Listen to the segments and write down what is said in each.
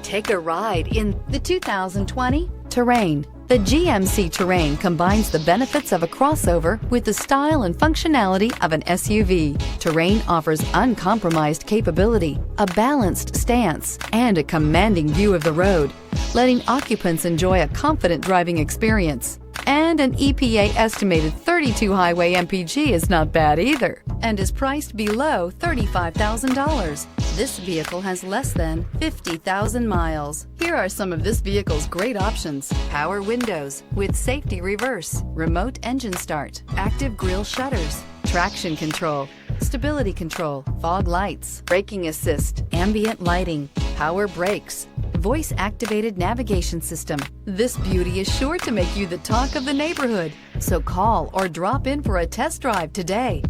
Take a ride in the 2020 Terrain. The GMC Terrain combines the benefits of a crossover with the style and functionality of an SUV. Terrain offers uncompromised capability, a balanced stance, and a commanding view of the road, letting occupants enjoy a confident driving experience. And an EPA estimated 32 highway MPG is not bad either, and is priced below $35,000. This vehicle has less than 50,000 miles. Here are some of this vehicle's great options: power windows with safety reverse, remote engine start, active grille shutters, traction control, stability control, fog lights, braking assist, ambient lighting, power brakes, voice-activated navigation system. This beauty is sure to make you the talk of the neighborhood. So call or drop in for a test drive today.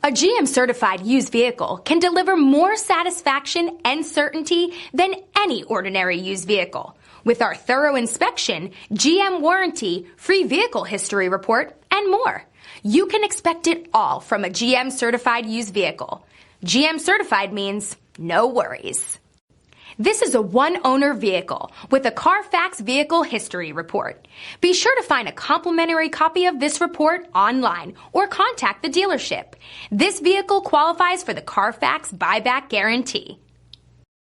A GM certified used vehicle can deliver more satisfaction and certainty than any ordinary used vehicle. With our thorough inspection, GM warranty, free vehicle history report, and more. You can expect it all from a GM certified used vehicle. GM certified means no worries. This is a one-owner vehicle with a Carfax Vehicle History Report. Be sure to find a complimentary copy of this report online or contact the dealership. This vehicle qualifies for the Carfax Buyback Guarantee.